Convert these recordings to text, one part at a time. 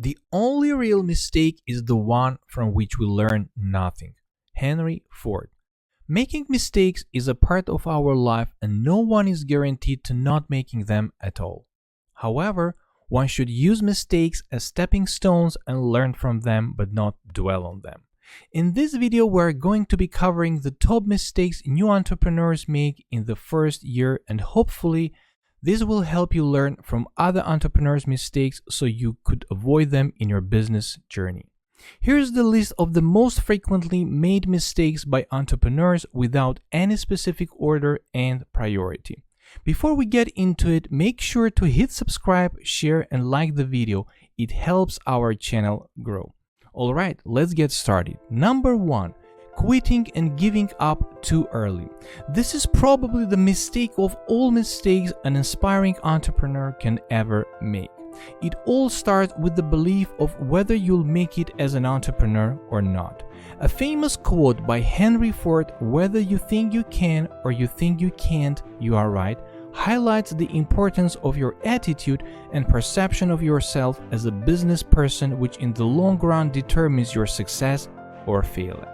The only real mistake is the one from which we learn nothing. Henry Ford. Making mistakes is a part of our life and no one is guaranteed to not making them at all. However, one should use mistakes as stepping stones and learn from them but not dwell on them. In this video, we're going to be covering the top mistakes new entrepreneurs make in the first year, and hopefully this will help you learn from other entrepreneurs' mistakes so you could avoid them in your business journey. Here's the list of the most frequently made mistakes by entrepreneurs without any specific order and priority. Before we get into it, make sure to hit subscribe, share and like the video. It helps our channel grow. Alright, let's get started. Number 1. Quitting and giving up too early. This is probably the mistake of all mistakes an aspiring entrepreneur can ever make. It all starts with the belief of whether you'll make it as an entrepreneur or not. A famous quote by Henry Ford, "Whether you think you can or you think you can't, you are right," highlights the importance of your attitude and perception of yourself as a business person, which in the long run determines your success or failure.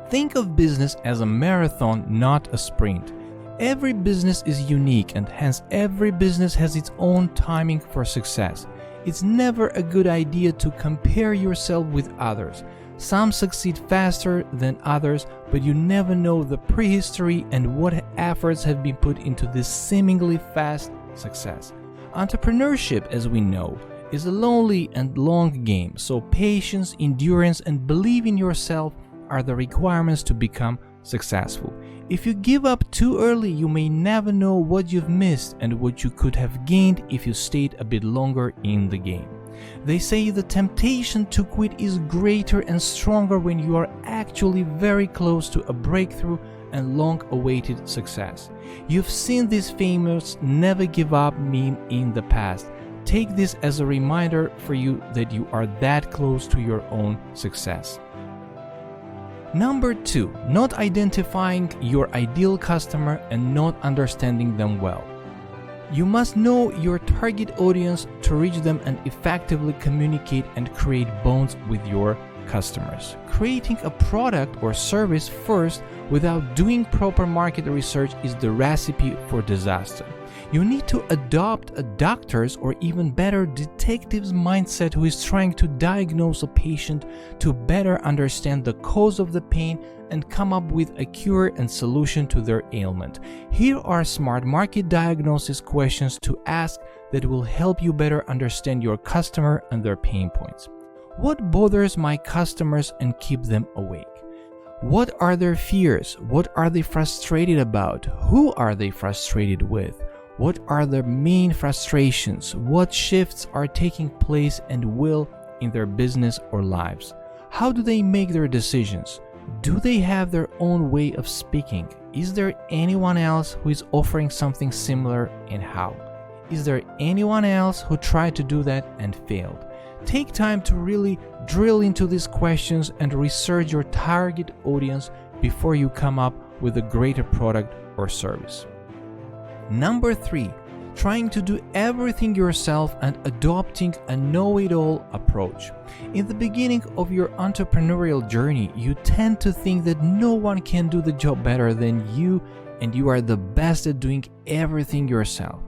Think of business as a marathon, not a sprint. Every business is unique and hence every business has its own timing for success. It's never a good idea to compare yourself with others. Some succeed faster than others, but you never know the prehistory and what efforts have been put into this seemingly fast success. Entrepreneurship, as we know, is a lonely and long game, so patience, endurance, and belief in yourself are the requirements to become successful. If you give up too early, you may never know what you've missed and what you could have gained if you stayed a bit longer in the game. They say the temptation to quit is greater and stronger when you are actually very close to a breakthrough and long-awaited success. You've seen this famous "never give up" meme in the past. Take this as a reminder for you that you are that close to your own success. Number 2. Not identifying your ideal customer and not understanding them well. You must know your target audience to reach them and effectively communicate and create bonds with your customers. Creating a product or service first without doing proper market research is the recipe for disaster. You need to adopt a doctor's or even better detective's mindset who is trying to diagnose a patient to better understand the cause of the pain and come up with a cure and solution to their ailment. Here are smart market diagnosis questions to ask that will help you better understand your customer and their pain points. What bothers my customers and keep them awake? What are their fears? What are they frustrated about? Who are they frustrated with? What are their main frustrations? What shifts are taking place and will in their business or lives? How do they make their decisions? Do they have their own way of speaking? Is there anyone else who is offering something similar, and how? Is there anyone else who tried to do that and failed? Take time to really drill into these questions and research your target audience before you come up with a greater product or service. Number 3. Trying to do everything yourself and adopting a know-it-all approach. In the beginning of your entrepreneurial journey, you tend to think that no one can do the job better than you and you are the best at doing everything yourself.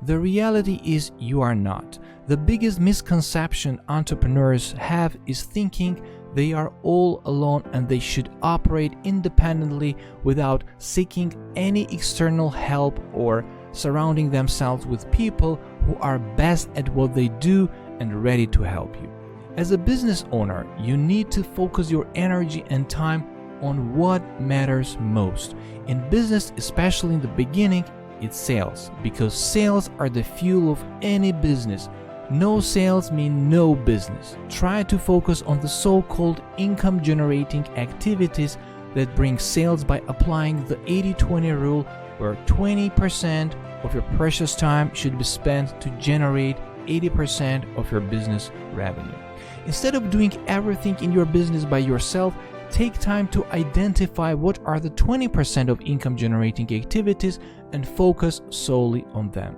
The reality is you are not. The biggest misconception entrepreneurs have is thinking they are all alone and they should operate independently without seeking any external help or surrounding themselves with people who are best at what they do and ready to help you. As a business owner, you need to focus your energy and time on what matters most. In business, especially in the beginning, it's sales, because sales are the fuel of any business. No sales mean no business. Try to focus on the so-called income-generating activities that bring sales by applying the 80-20 rule, where 20% of your precious time should be spent to generate 80% of your business revenue. Instead of doing everything in your business by yourself, take time to identify what are the 20% of income-generating activities and focus solely on them.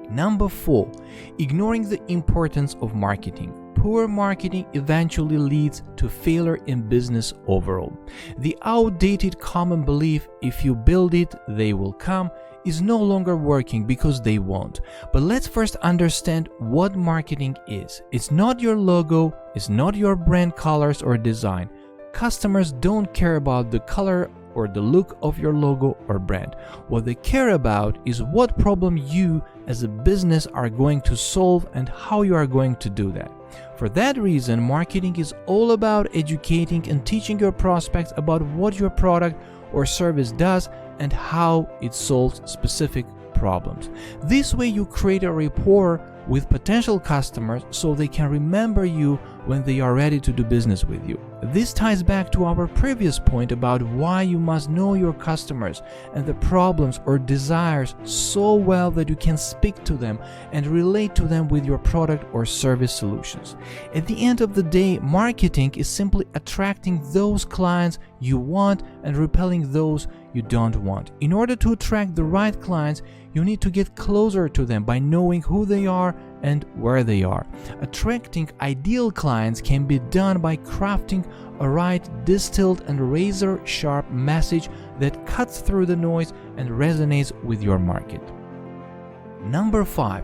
Number 4. Ignoring the importance of marketing. Poor marketing eventually leads to failure in business overall. The outdated common belief, if you build it, they will come, is no longer working because they won't. But let's first understand what marketing is. It's not your logo, it's not your brand colors or design. Customers don't care about the color or the look of your logo or brand. What they care about is what problem you as a business are going to solve and how you are going to do that. For that reason, marketing is all about educating and teaching your prospects about what your product or service does and how it solves specific problems. This way you create a rapport with potential customers so they can remember you when they are ready to do business with you. This ties back to our previous point about why you must know your customers and the problems or desires so well that you can speak to them and relate to them with your product or service solutions. At the end of the day, marketing is simply attracting those clients you want and repelling those you don't want. In order to attract the right clients, you need to get closer to them by knowing who they are and where they are. Attracting ideal clients can be done by crafting a right, distilled and razor-sharp message that cuts through the noise and resonates with your market. Number 5.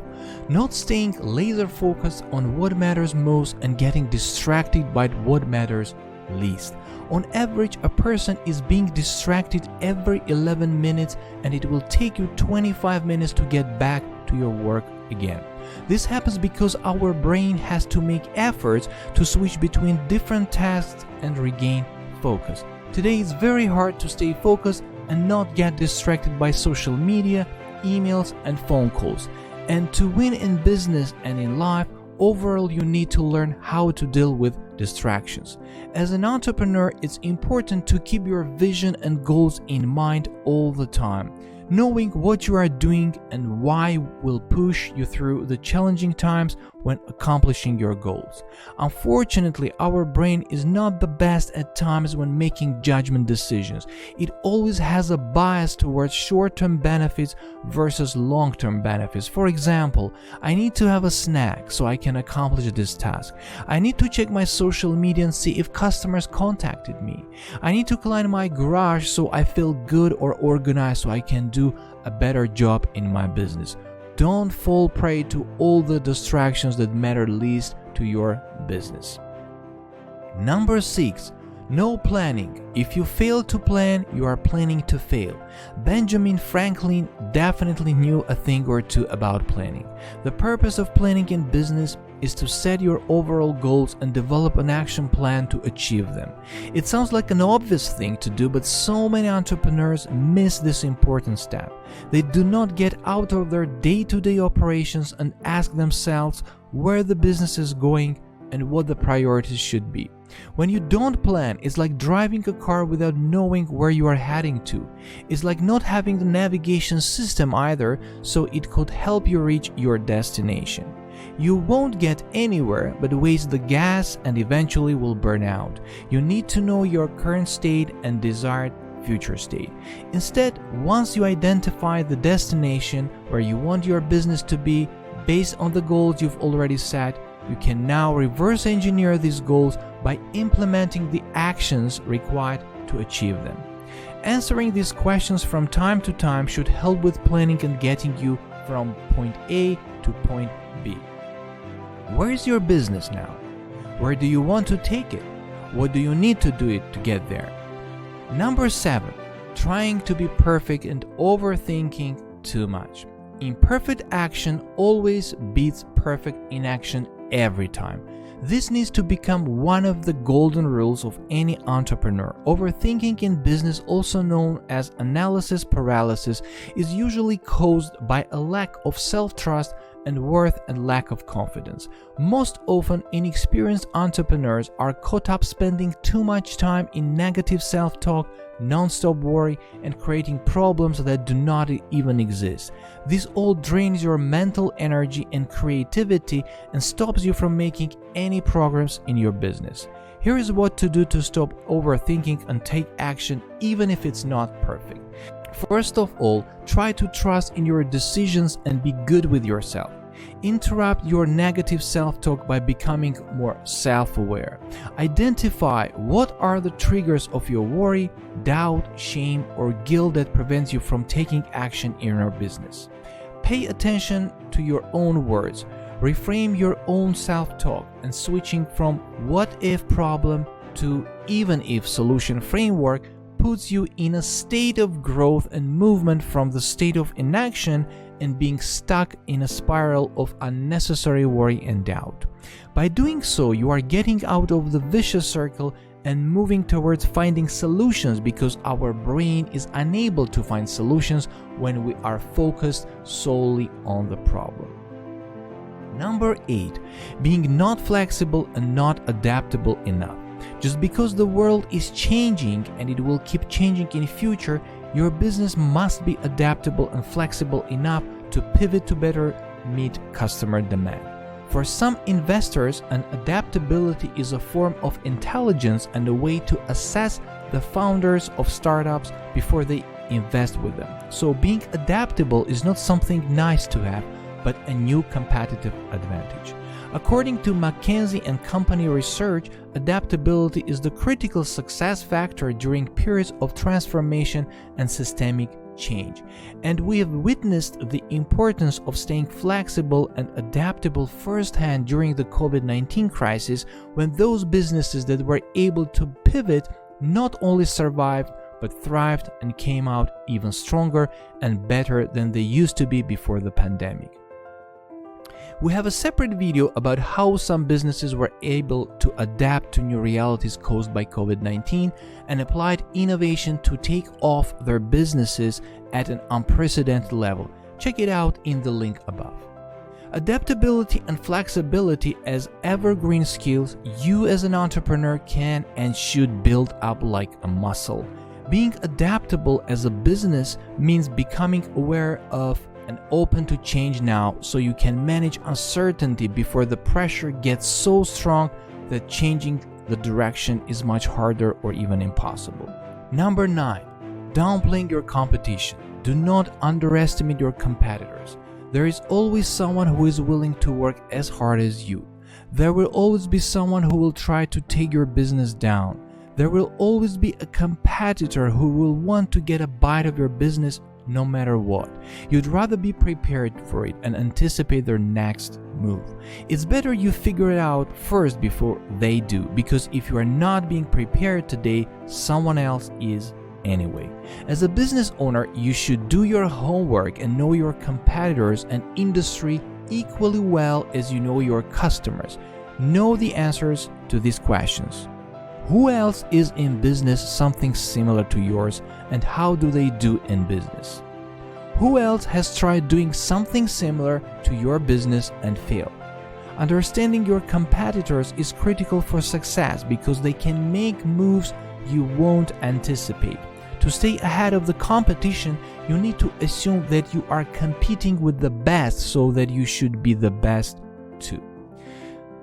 Not staying laser-focused on what matters most and getting distracted by what matters least. On average, a person is being distracted every 11 minutes and it will take you 25 minutes to get back to your work again. This happens because our brain has to make efforts to switch between different tasks and regain focus. Today it's very hard to stay focused and not get distracted by social media, emails and phone calls. And to win in business and in life, overall you need to learn how to deal with distractions. As an entrepreneur, it's important to keep your vision and goals in mind all the time. Knowing what you are doing and why will push you through the challenging times when accomplishing your goals. Unfortunately, our brain is not the best at times when making judgment decisions. It always has a bias towards short-term benefits versus long-term benefits. For example, I need to have a snack so I can accomplish this task. I need to check my social media and see if customers contacted me. I need to clean my garage so I feel good or organized so I can do a better job in my business. Don't fall prey to all the distractions that matter least to your business. Number 6. No planning. If you fail to plan, you are planning to fail. Benjamin Franklin definitely knew a thing or two about planning. The purpose of planning in business is to set your overall goals and develop an action plan to achieve them. It sounds like an obvious thing to do, but so many entrepreneurs miss this important step. They do not get out of their day-to-day operations and ask themselves where the business is going and what the priorities should be. When you don't plan, it's like driving a car without knowing where you are heading to. It's like not having the navigation system either, so it could help you reach your destination. You won't get anywhere but waste the gas and eventually will burn out. You need to know your current state and desired future state. Instead, once you identify the destination where you want your business to be based on the goals you've already set, you can now reverse engineer these goals by implementing the actions required to achieve them. Answering these questions from time to time should help with planning and getting you from point A to point B. Where is your business now? Where do you want to take it? What do you need to do it to get there? Number 7. Trying to be perfect and overthinking too much. Imperfect action always beats perfect inaction every time. This needs to become one of the golden rules of any entrepreneur. Overthinking in business, also known as analysis paralysis, is usually caused by a lack of self-trust and worth and lack of confidence. Most often, inexperienced entrepreneurs are caught up spending too much time in negative self-talk, non-stop worry, and creating problems that do not even exist. This all drains your mental energy and creativity and stops you from making any progress in your business. Here is what to do to stop overthinking and take action even if it's not perfect. First of all, try to trust in your decisions and be good with yourself. Interrupt your negative self-talk by becoming more self-aware. Identify what are the triggers of your worry, doubt, shame, or guilt that prevents you from taking action in your business. Pay attention to your own words. Reframe your own self-talk and switching from what if problem to even if solution framework puts you in a state of growth and movement from the state of inaction and being stuck in a spiral of unnecessary worry and doubt. By doing so, you are getting out of the vicious circle and moving towards finding solutions, because our brain is unable to find solutions when we are focused solely on the problem. Number 8. Being not flexible and not adaptable enough. Just because the world is changing and it will keep changing in the future, your business must be adaptable and flexible enough to pivot to better meet customer demand. For some investors, an adaptability is a form of intelligence and a way to assess the founders of startups before they invest with them. So being adaptable is not something nice to have, but a new competitive advantage. According to McKinsey & Company research, adaptability is the critical success factor during periods of transformation and systemic change. And we have witnessed the importance of staying flexible and adaptable firsthand during the COVID-19 crisis, when those businesses that were able to pivot not only survived, but thrived and came out even stronger and better than they used to be before the pandemic. We have a separate video about how some businesses were able to adapt to new realities caused by COVID-19 and applied innovation to take off their businesses at an unprecedented level. Check it out in the link above. Adaptability and flexibility as evergreen skills you as an entrepreneur can and should build up like a muscle. Being adaptable as a business means becoming aware of and open to change now, so you can manage uncertainty before the pressure gets so strong that changing the direction is much harder or even impossible. Number 9. Downplaying your competition. Do not underestimate your competitors. There is always someone who is willing to work as hard as you. There will always be someone who will try to take your business down. There will always be a competitor who will want to get a bite of your business no matter what. You'd rather be prepared for it and anticipate their next move. It's better you figure it out first before they do, because if you are not being prepared today, someone else is anyway. As a business owner, you should do your homework and know your competitors and industry equally well as you know your customers. Know the answers to these questions. Who else is in business something similar to yours, and how do they do in business? Who else has tried doing something similar to your business and failed? Understanding your competitors is critical for success, because they can make moves you won't anticipate. To stay ahead of the competition, you need to assume that you are competing with the best, so that you should be the best too.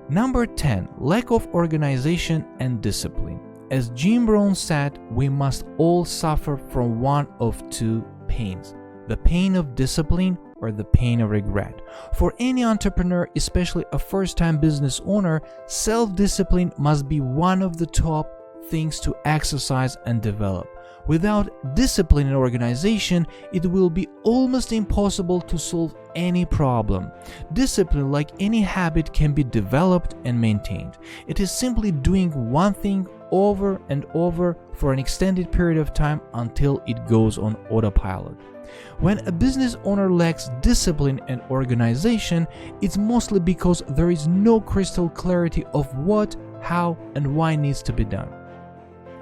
Number 10. Lack of organization and discipline. As Jim Rohn said, we must all suffer from one of two pains: the pain of discipline or the pain of regret. For any entrepreneur, especially a first-time business owner, self-discipline must be one of the top things to exercise and develop. Without discipline and organization, it will be almost impossible to solve any problem. Discipline, like any habit, can be developed and maintained. It is simply doing one thing over and over for an extended period of time until it goes on autopilot. When a business owner lacks discipline and organization, it's mostly because there is no crystal clarity of what, how, and why needs to be done.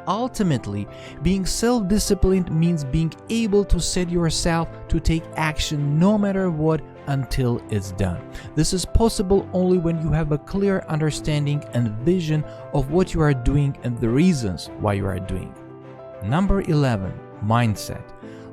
Ultimately, being self-disciplined means being able to set yourself to take action no matter what until it's done. This is possible only when you have a clear understanding and vision of what you are doing and the reasons why you are doing. Number 11. Mindset.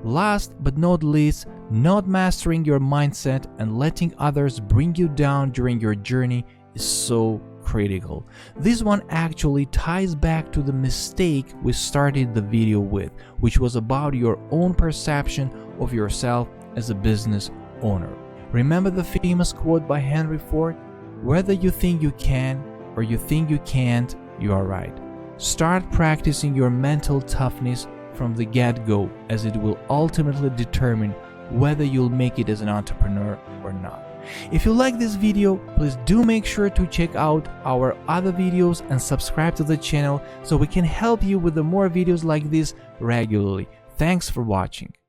Last but not least, not mastering your mindset and letting others bring you down during your journey is so critical. This one actually ties back to the mistake we started the video with, which was about your own perception of yourself as a business owner. Remember the famous quote by Henry Ford? Whether you think you can or you think you can't, you are right. Start practicing your mental toughness from the get-go, as it will ultimately determine whether you'll make it as an entrepreneur or not. If you like this video, please do make sure to check out our other videos and subscribe to the channel so we can help you with the more videos like this regularly. Thanks for watching.